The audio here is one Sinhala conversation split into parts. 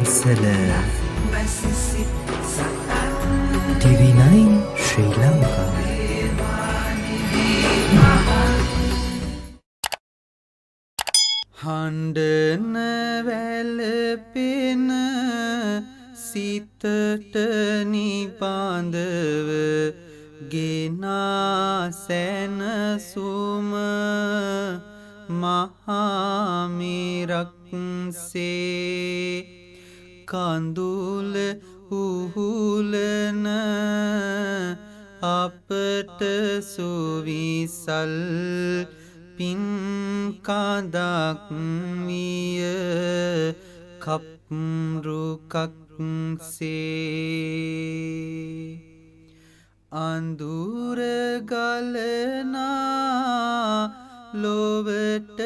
පාසල TV9 ශ්‍රී ලංකාවේ හඬන වැළපෙන සිතට නිබඳව ගෙනා සැනසුම මහා මිරක්සේ කඳුල උහුලන අපට සුවිසල් පින් කඳක් විය කප්රුකක්සේ අඳුර ගලනා ලොවට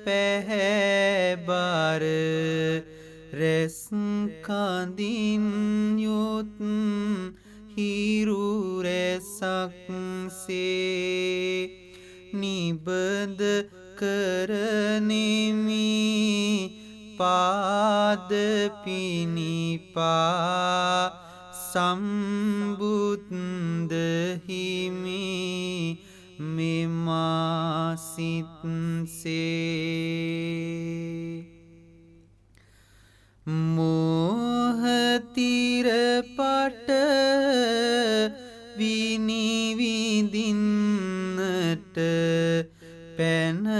පැහැබර රැස් කඳින් යොත් හිරු රැසක්සේ නිබඳ කරනෙමි පාද පිනිපා සම්බුද්ද හිමි මෙමා සිත්සේ මෝහතිරපට විනිවිදින්නට පැනසරවපුර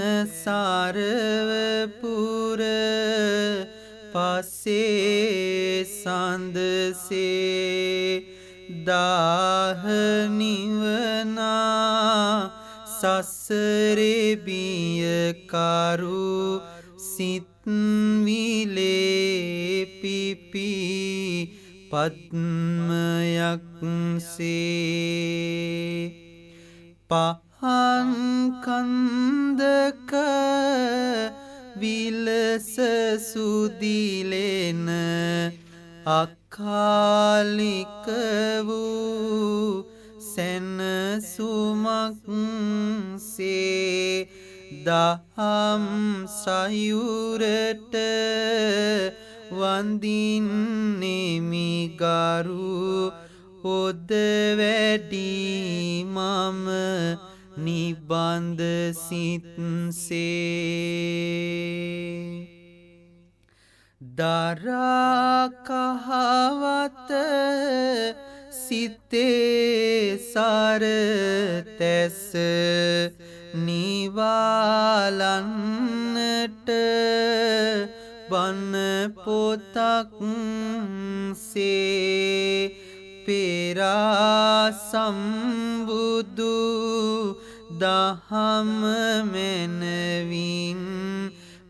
පසේ සඳසේ දාහනිවනා සසරෙබියකරු සිත්විලේ පිපි පද්මයක්සේ පහන් කන්දක විලස සුදිලෙන අකාලික වූ සැනසුමක්සේ දහම් සයුරට වඳින්නෙමි ගරු ඔද වැඩි මම නිබඳ සිත්සේ දරාකහවත සිතේ සරතැස නිවාලන්නට බණ පොතක් සේ පෙරා සම්බුදු දහම මැනවින්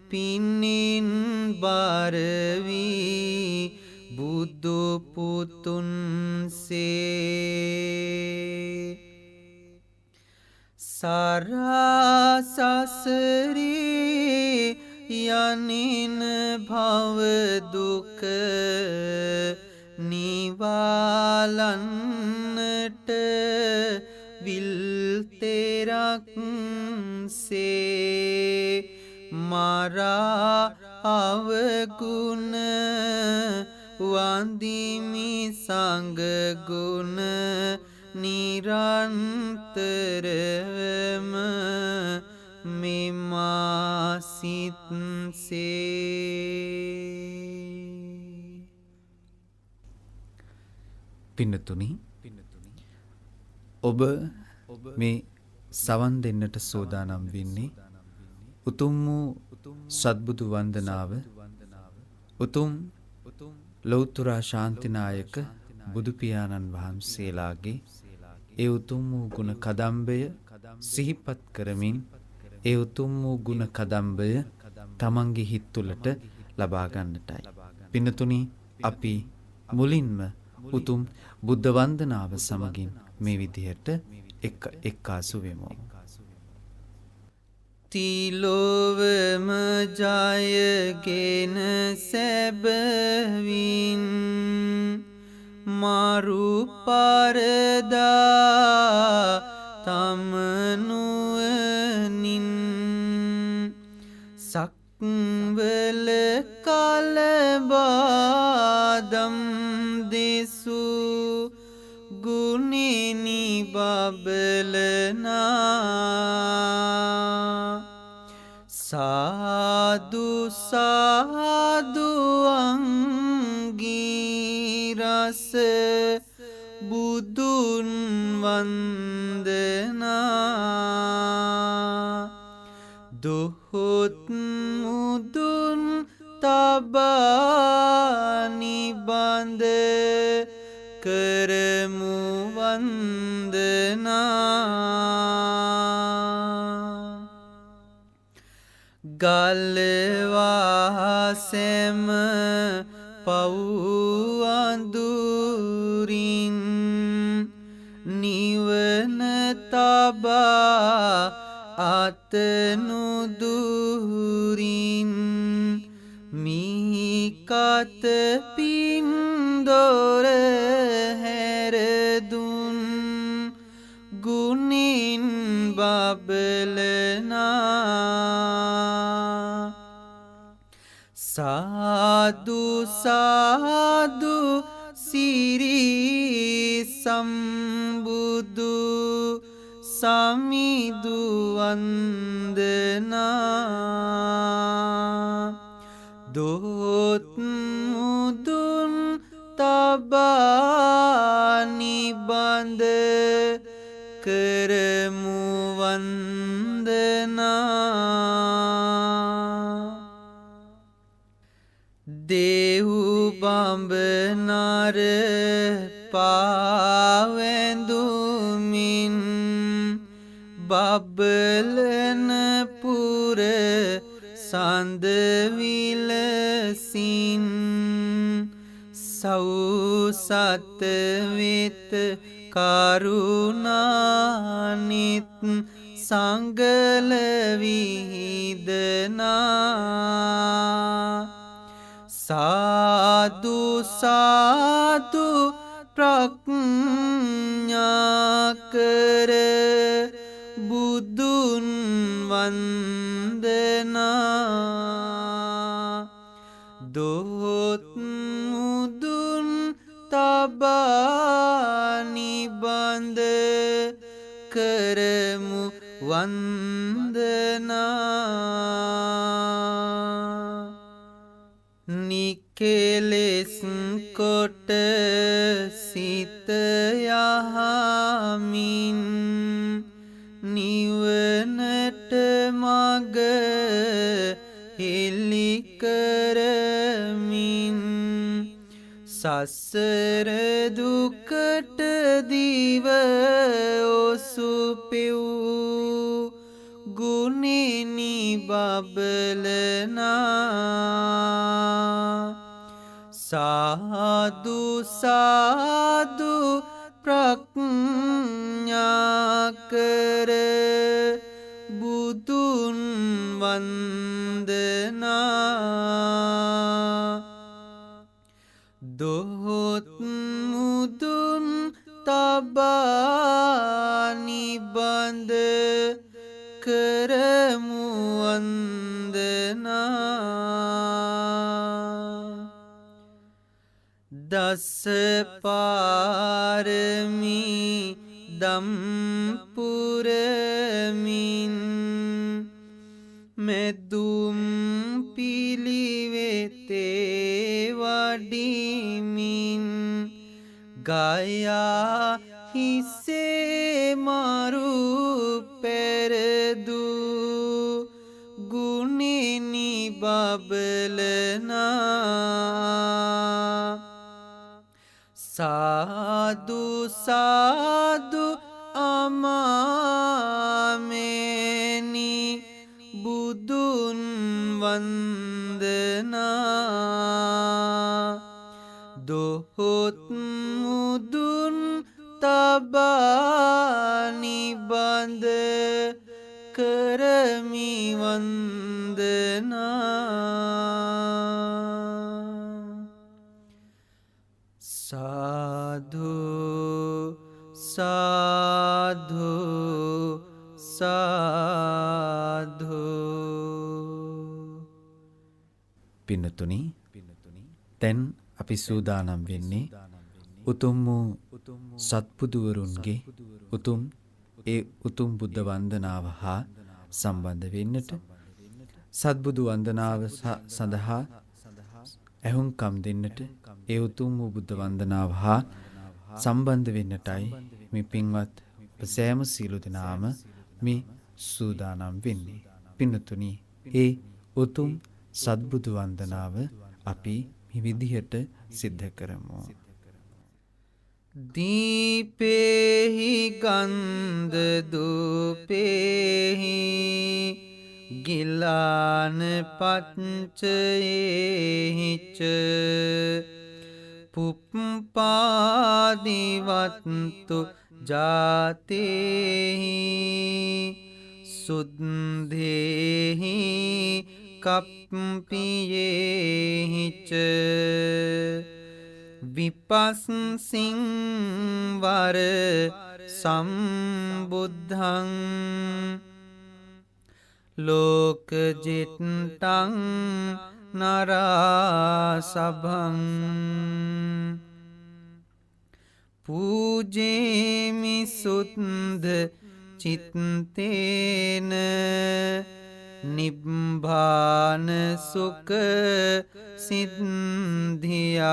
පින්නින් බරවී බුදු පුතුන් සේ සරසසරේ යනින භව දුක නිවාලන්නට විල් තෙරක් සේ මරා අවගුණ වන්දිමි සංගුණ නිරන්තරවම මෙමා සිත්සේ පින්නතුනි ඔබ මේ සවන් දෙන්නට සෝදානම් වෙන්නේ උතුම් වූ සත්බුදු වන්දනාව උතුම් ලෞතර ශාන්තිනායක බුදු පියාණන් වහන්සේලාගේ ඒ උතුම් වූ ගුණ කදම්බය සිහිපත් කරමින් ඒ උතුම් වූ ගුණ කදම්බය තමන්ගේ හිත් තුළට ලබා ගන්නටයි. පින්නතුනි අපි මුලින්ම උතුම් බුද්ධ වන්දනාව සමගින් මේ විදිහට එක්කාසු වෙමු. තිලොවම ජයගෙන සැබවින් මරු පරදා තමනුවනින් සක්වල කලබා යම් දෙසු ගුණෙනි බබලනා සාදු සාදු අංගීරස බුදුන් වන්දනා දොහොත් මුදුන් තබා නිබඳ කරමු වන්දනා ගල්වා සැම පව් අඳුරින් නිවන තබා අතනුදුරින් මීකත පින්දොර හැරදුන් ගුණින් බබලනා සාදු සාදු සිරි සම්බුදු සමිදු වන්දනා දොහොත් මුදුන් තබා නිබඳ කරමු වන්දනා දේව් බඹනර පාවැඳුමින් බබලන පුර සඳ විලසින් සෞසත වෙත කරුණානිත් සංගල විහිදනා සාදු සාදු ප්‍රඥා කර බුදුන් වන්දනා දොහොත් මුදුන් තබා නිබඳ කරමු වන්දනා නිකෙලෙස් කොට සිත යහමින් නිවනට මග හෙළි කරමින් සසර දුකට දිව ඔසුපෙව් ගුණෙනි බබලනා සාදු සාදු ප්‍රඥා කර බුදුන් වන්දනා දොහොත් මුදුන් තබා නිබඳ කරමු වන්දනා දස පාරමී දම් පුරමින් මෙදුම් පිළිවෙතේ වඩිමින් ගයා හිසේ මරු පෙරදු ගුණෙනි බබලනා සාදු සාදු අමාමෙනි බුදුන් වන්දනා දොහොත් මුදුන් තබා නිබඳ කරමි වන්දනා සාදු සාදු සාදු පින්නතුනි දැන් අපි සූදානම් වෙන්නේ උතුම් වූ සත්බුදුවරුන්ගේ උතුම් බුද්ධ වන්දනාව හා සම්බන්ධ වෙන්නට, සත්බුදු වන්දනාව සඳහා ඇහුම්කම් දෙන්නට, ඒ උතුම් වූ බුද්ධ වන්දනාව හා සම්බන්ධ වෙන්නටයි මේ පින්වත් සෑම සියලු දෙනාම මේ සූදානම් වෙන්නේ. පින්නතුනි, ඒ උතුම් සත්බුදු වන්දනාව අපි මේ විදිහට සිද්ධ කරමු. දීපේහි ගන්ධ දුපේහි ගිලාන පච්චයේහිච පුප්පාදිවත්තු ජාතේහි සුද්ධේහි කප්පියේහිච විපස්සින් වර සම්බුද්ධං ලෝකජිත්තං නරාසභං පූජේමි සුද්ධ චිත්තේන නිබ්බාන සුඛ සිද්ධියා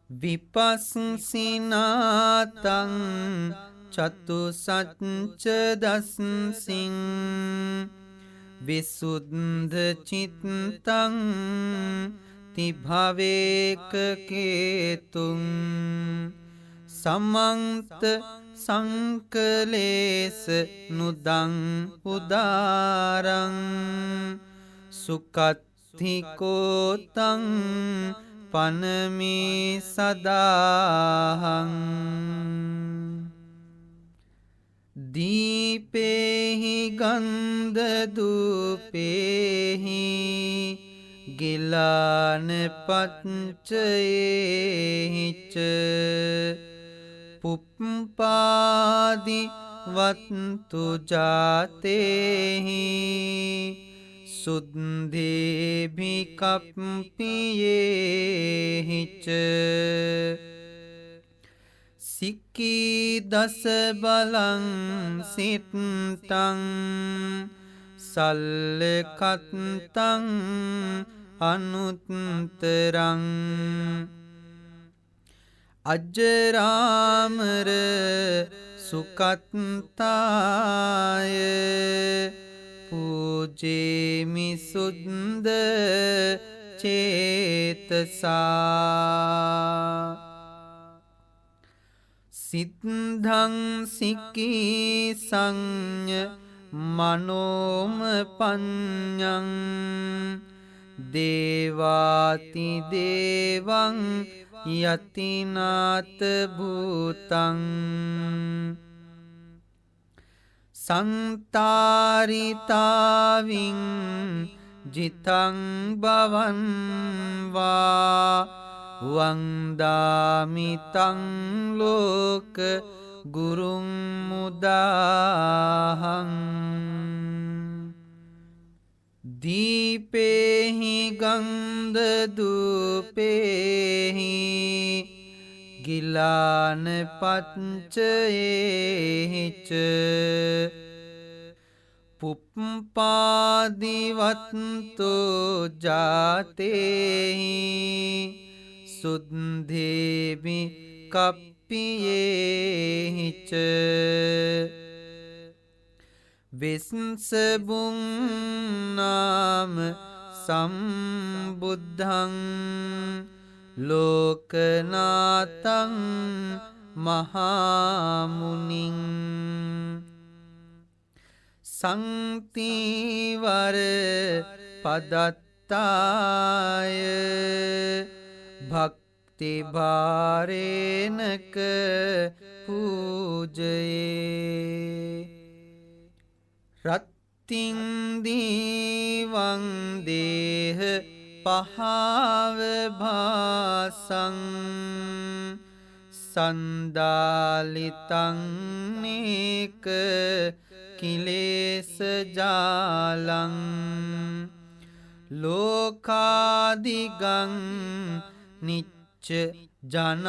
විපස්සිනාතං චතුසච්ච දස්සින් විසුද්ධ චිත්තං තිභවේක කේතුං සමන්ත සංකලේස නුදං උදාරං සුකත්තිකෝතං පනමේ සදාහං දීපේහි ගන්ධ දුපේහි ගිලාන පච්චයේහිච පුප්පාදි වත්තු ජාතේහි සුද්ධේභි කප්පියේහිච සික්කී දස බලං සිට්ටං සල්ලකත්තං අනුත්තරං අජරාමර සුකත්තාය පූජේමි සුද්ද චේතසා සිද්ධං සික්කී සංඥ මනෝම පඤ්ඤං දේවාති දේවං යතිනාත භූතං සන්තාරිතාවින් ජිතං භවන්වා වන්දාමිතං ලෝක ගුරුං මුදාහං දීපේහි ගන්ධ දුපේහි ගිලාන පච්චයේහිච පුප්පාදිවත්තු ජාතේහි සුද්ධේභි කප්පියේහිච විස්සබුං නාම සම්බුද්ධං ලෝකනාතං මහාමුනිං සංතිවර පදත්තාය භක්ති භාරේනක පූජයේ රත්තිං දීවං දේහ පහව භාසං සන්දාලිතං නේක කිලේස ජාලං ලෝ ලෝකාදිගං නිච්ච ජනානුකම්පින්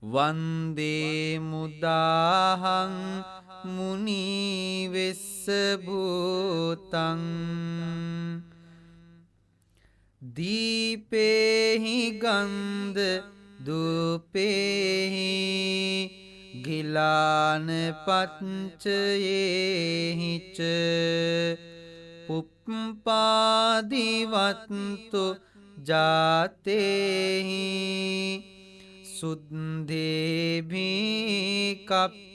වන්දේ මුදාහං මුනිවෙස්ස භූතං දීපේහි ගන්ධ දුපේහි ගිලාන පච්චයේහිච පුප්පාදිවත්තු ජාතේහි සුද්දේභී කප්පියේහිච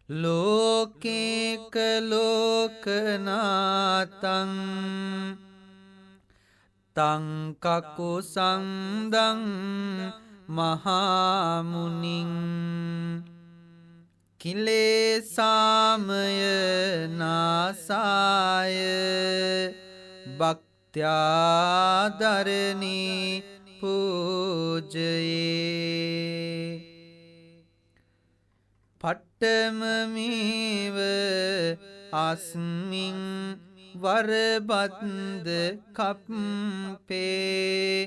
ලෝකේක ලෝකනාතං තංකකු සංදං මහාමුනින් කිලේසාමය නාසාය භක්ත්‍යාදරණී පූජයේ පට්ටමමීව අස්මින් වරබන්ද කප්පේ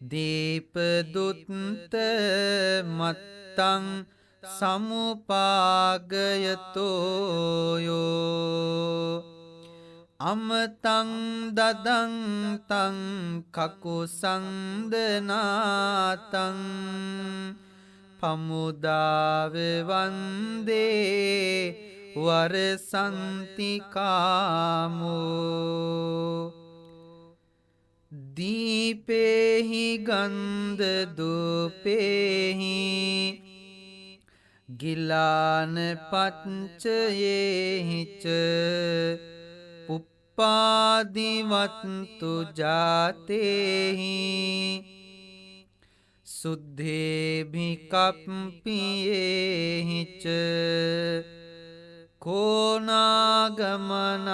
දීපදුත්ත මත්තං සමුපාගයතෝයෝ අමතං දදං තං කකුසන්දනාතං පමුදාව වන්දේ වරසන්තිකාමෝ දීපේහි ගන්ධ දුපේහි ගිලාන පච්චයේහිච පුප්පාදිවත්තු ජාතේහි සුද්දේභිකප්පියේහිච කෝනාගමනං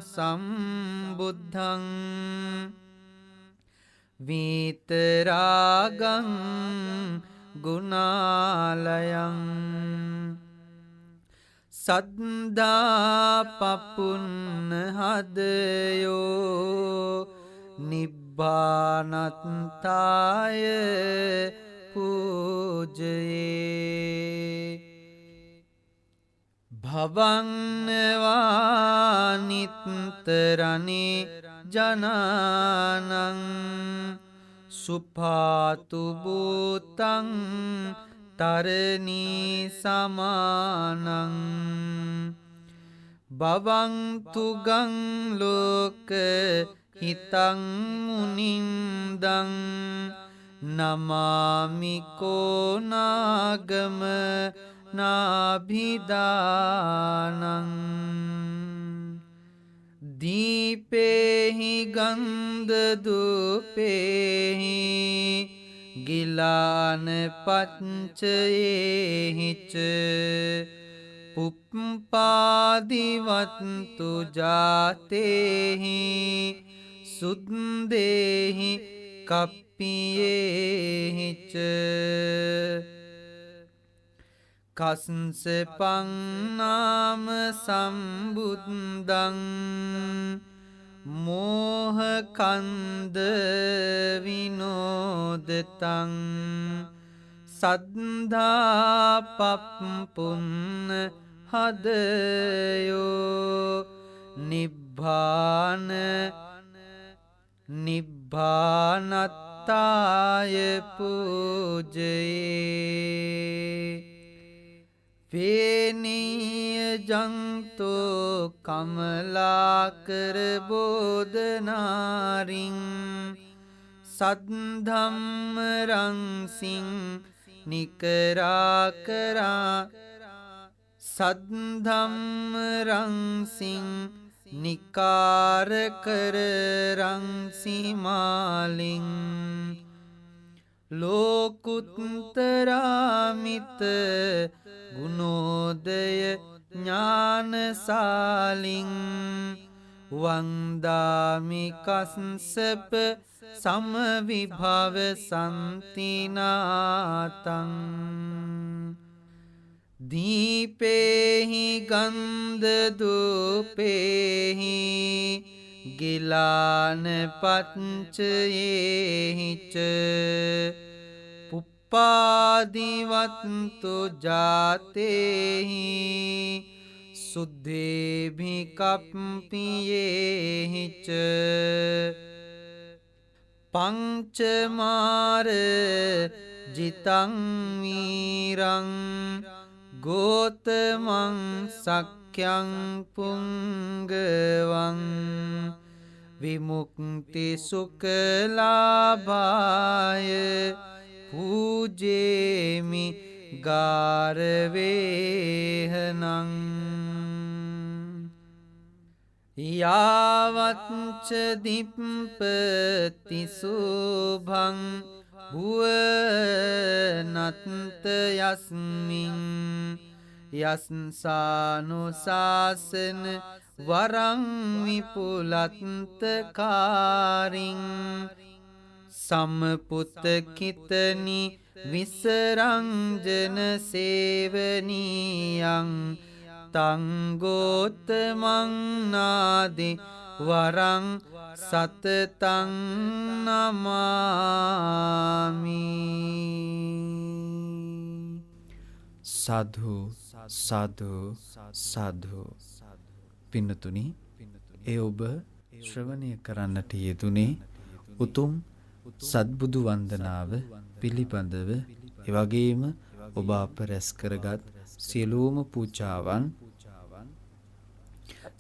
සම්බුද්ධං විතරාගං ගුණාලයං සද්දාපපුන්න හදයෝ නිබ්බානත්තාය පූජයේ භවන්නවානිත්තරනේ ජනානං සුපාතුභූතං තරණී සමානං භවන්තුගං ලෝක හිතං මුනින්දං නමාමිකෝනාගම නාභිදානං දීපේහි ගන්ධ දුපේහි ගිලාන පච්චයේහිච පුප්පාදිවත්තු ජාතේහි සුද්දේහි කප්පියේහිච කස්සපං නාම සම්බුද්දං මෝහකන්ද විනෝදතං සද්ධාපප්පුන්න හදයෝ නිබ්බානත්තාය පූජයේ පේනීය ජන්තෝ කමලාකර බෝධනාරින් සද්ධම්ම රංසින් නිකරාකරා සද්ධම්ම රංසින් නිකාරකර රංසිමාලින් ලෝකුත්තරාමිත ගුණෝදය ඥානසාලින් වන්දාමි කස්සප සමවිභව සම්තිනාතං දීපේහි ගන්ධ දූපේහි ගිලාන පච්චයේහිච පුප්පාදිවත්තු ජාතේහි සුද්ධේභි කප්පියේහිච පංචමාර ජිතං වීරං ගෝතමං සක්ඛ්‍යං පුංගවං විමුක්ති සුඛලාභාය පූජේමි ගාරවේහනං යාවච්ච දිප්පති සුභං භුවනත්ත යස්මින් යස්සානුසාසන වරං විපුලත්ත කාරින් සම්පුත්තකිතනි විසරංජන සේවනීයං තංගෝතමං නාදි වරං සතතං නමාමි. සාධු සාධු සාධු. පින්නතුනි, ඒ ඔබ ශ්‍රවණය කරන්නට යෙදුනේ උතුම් සත්බුදු වන්දනාව පිළිබඳව, එවැගේම ඔබ අප රැස් කරගත් සියලුම පූජාවන්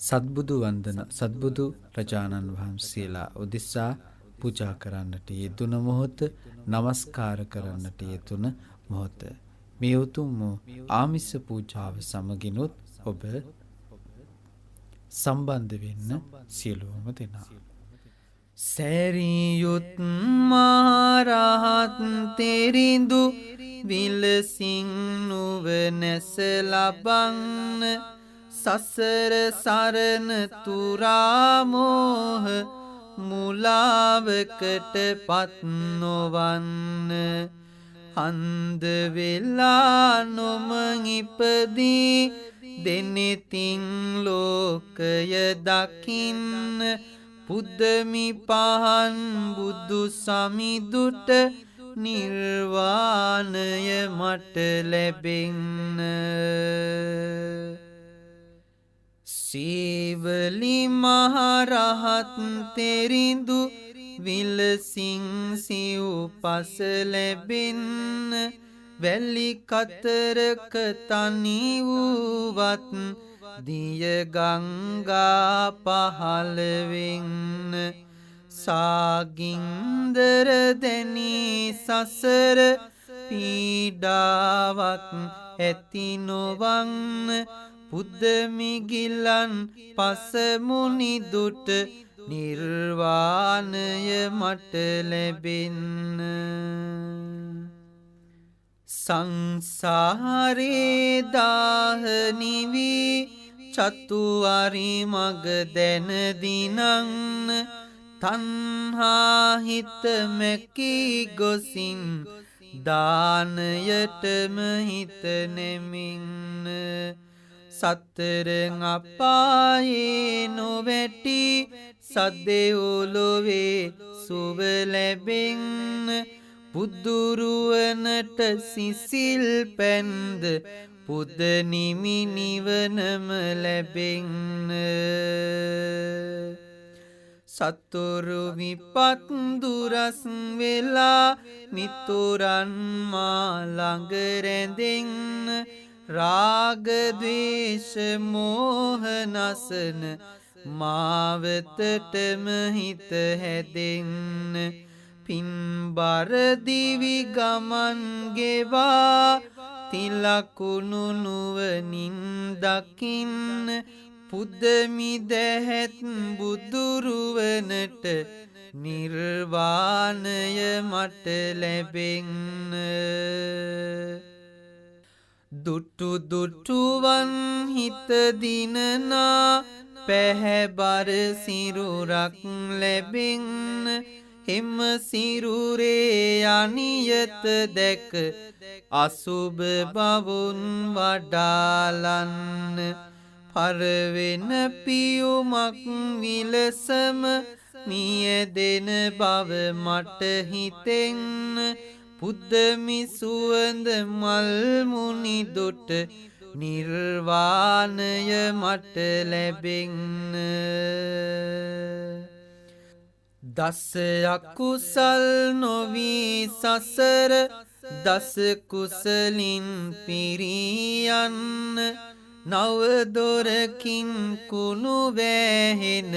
සත්බුදු රජාණන් වහන්සේලා උදෙසා පූජා කරන්නට යෙදුන මොහොත, නමස්කාර කරන්නට යෙදුන මොහොත, මේ උතුම් ආමිස පූජාව සමගිනුත් ඔබ සම්බන්ධ වෙන්න සියලුම දෙනා. සැරියුත් මහරහත් තෙරිඳු විලසින් නුවණැස ලබන්න, සසර සරණ තුරා මෝහ මුලාවකට පත් නොවන්න. අන්ධ වෙලා නොම ඉපදී දෙනෙතින් ලෝකය දකින්න, පුද්දමි පහන් බුදු සමිදුට නිර්වාණය මට ලැබෙන්න. සීවලි මහරහත් තෙරිඳු විලසින් සිව්පස ලැබෙන්න, වැලි කතරක තනි වූවත් දිය ගංගා පහළ වෙන්න. සාගින්දර දැනී සසර පීඩාවක් ඇති නොවන්න, පුද්දමිගිලන් පසමුනි දුට නිර්වාණය මට ලැබෙන්න. සංසාරේ දාහනිවී චතුවරි මග දැන දිනන්න, තණ්හා හිත මැකී ගොසින් දානයටම හිත නෙමින්න. සතර අපායේ නොවැටි සදෙව්ලොවේ සුව ලැබෙන්න, බුදුරුවනට සිසිල් පැන්ද පුදනිමි නිවනම ලැබෙන්න. සතුරු විපත් දුරස් වෙලා මිතුරන් මා ළඟ රැඳෙන්න, රාග ද්වේෂ මෝහ නසන මාවතටම හිත හැදෙන්න. පින්බර දිවි ගමන් ගෙවා තිලකුණු නුවණින් දකින්න, පුදමි දැහැත් බුදුරුවනට නිර්වාණය මට ලැබෙන්න. දුටු දුටුවන් හිත දිනනා පැහැබර සිරුරක් ලැබෙන්න, එම සිරුරේ අනියත දැක අසුභ බවුන් වඩාලන්න පරවෙන පියුමක් විලසම මියදෙන බව මට හිතෙන්න පුද්දමි සුවඳ මල්මුනි දොට නිර්වාණය මට ලැබෙන්න දස අකුසල් නොවී සසර දස කුසලින් පිරියන්න නවදොරකින් කුණු වැහෙන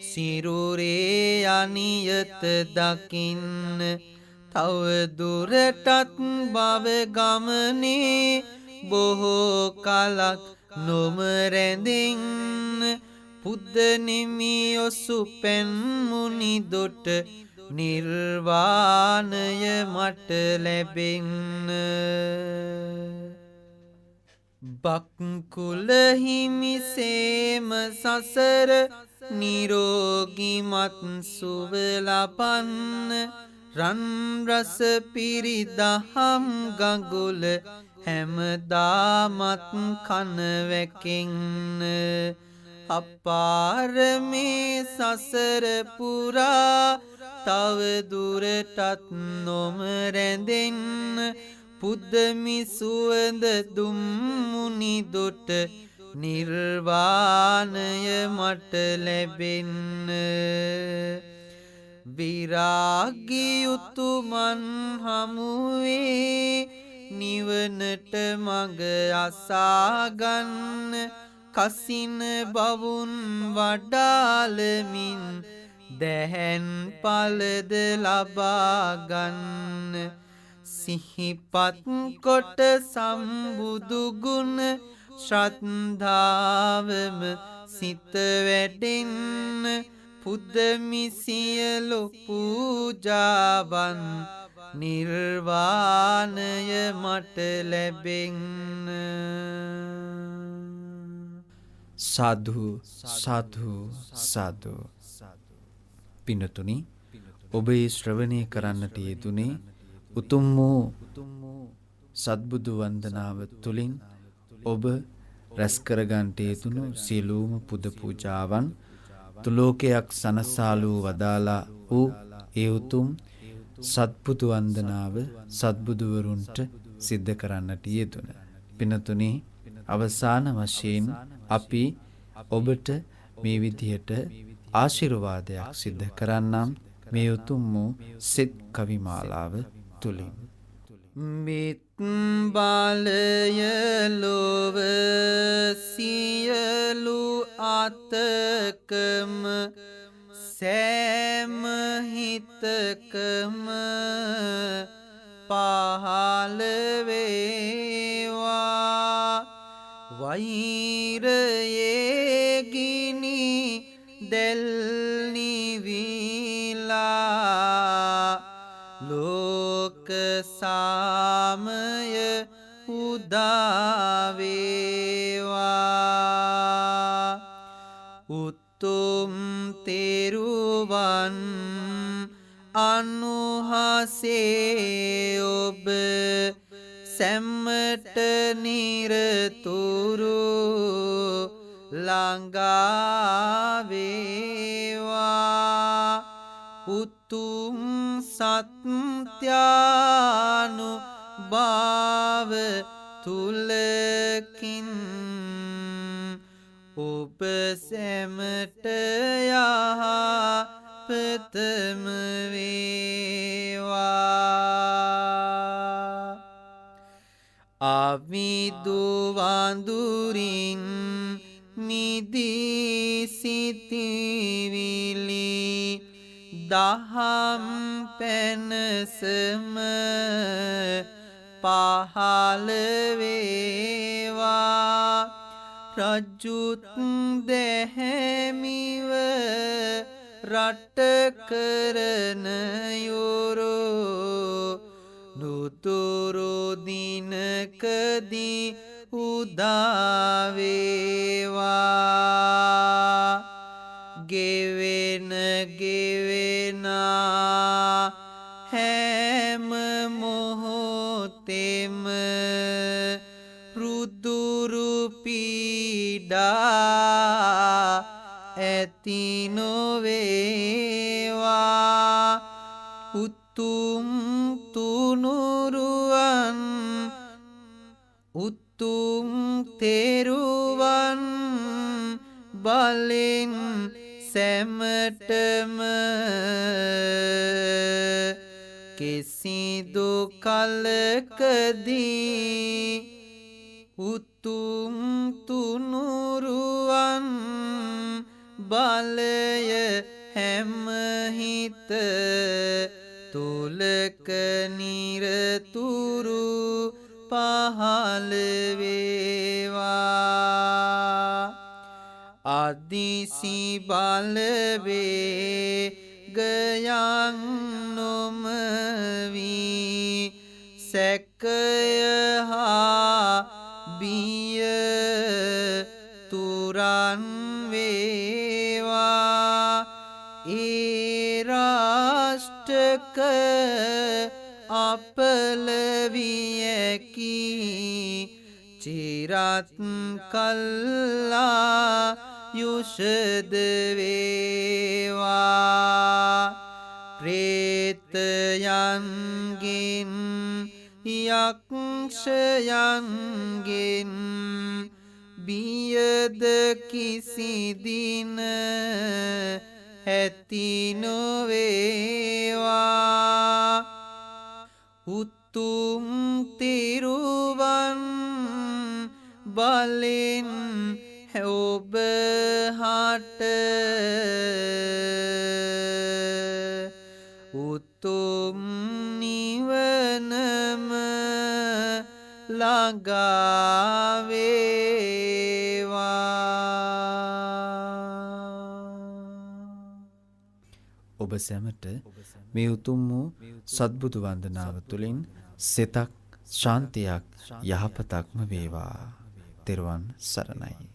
සිරුරේ අනියත දකින්න තව දුරටත් බව ගමනේ බොහෝ කලක් නොම රැඳෙන්න පුද්දනිමි ඔසු පැන්මුනි දොට නිර්වාණය මට ලැබෙන්න බක්කුල හිමිසේම සසර නිරෝගිමත් සුව ලබන්න රන් රස පිරිදහම් ගඟුල හැමදාමත් කන වැකෙන්න අපාර මේ සසර පුරා තව දුරටත් නොම රැඳෙන්න පුද්දමි සුවඳ දුම්මුනි දොට නිර්වාණය මට ලැබෙන්න විරාගී උතුමන් හමුවේ නිවනට මඟ අසාගන්න කසින බවුන් වඩාලමින් දැහැන් පලද ලබාගන්න සිහිපත් කොට සම්බුදුගුණ ශ්‍රද්ධාවම සිත වැඩෙන්න පුද්දමි සියලු පූජාවන් නිර්වාණය මට ලැබෙන්න සාදු සාදු සාදු පින්නතුනි ඔබේ ශ්‍රවණය කරන්නට යෙදුනේ උතුම් වූ සත්බුදු වන්දනාව තුළින් ඔබ රැස් කරගන්ට යෙදුණු සියලුම පුද පූජාවන් තුලෝකයක් සනසාලූ වදාලා වූ ඒ උතුම් සත්බුදු වන්දනාව සත්බුදුවරුන්ට සිද්ධ කරන්නට යෙදුණ පින්නතුනි අවසාන වශයෙන් අපි ඔබට මේ විදිහට ආශිර්වාදයක් සිද්ධ කරන්නම් මේ උතුම් වූ සෙත් කවි මාලාව තුලින් මිත් බලය ලොව සියලු අතකම සෑම හිතකම පහළ වේවා වෛරයේ ගිනි දැල් නිවිලා ලෝක සාමය උදා වේවා උතුම් තෙරුවන් අනුහසේ ඔබ සැමට නිරතුරු ළඟා වේවා උතුම් සත්‍යානු භාව තුලකින් ඔබ සැමට යහපතම වේවා අවිදු වඳුරින් මිදී සිටිවිලි දහම් පැනසම පහළ වේවා රජුත් දැහැමිව රට කරන යොරෝ නුතුරු දිනකදී උදා වේවා ගෙවෙන ගෙවෙනා හැම මොහොතෙම ඇති නොවේවා උතුම් තුනුරුවන් උතුම් තෙරුවන් බලෙන් සැමටම කිසිදු කලකදී උතුම් තුනුරුවන් බලය හැමහිත තුලක නිරතුරු පහළ වේවා අදිසි බලවේගයන් නොමවී සැකය හා බිය තුරන් වේවා ඒ රාෂ්ටක අපලවියකි චිරත් කල්ලා යුෂද වේවා ප්‍රේතයන්ගෙන් යක්ෂයන්ගෙන් බියද කිසිදින ඇති නොවේවා උතුම් තිරුවන් බලෙන් ඔබ හට උතුම් නිවනම ළඟා වේවා ඔබ සැමට මේ උතුම් වූ සත්බුදු වන්දනාව තුළින් සිතක් ශාන්තියක් යහපතක්ම වේවා. තෙරුවන් සරණයි.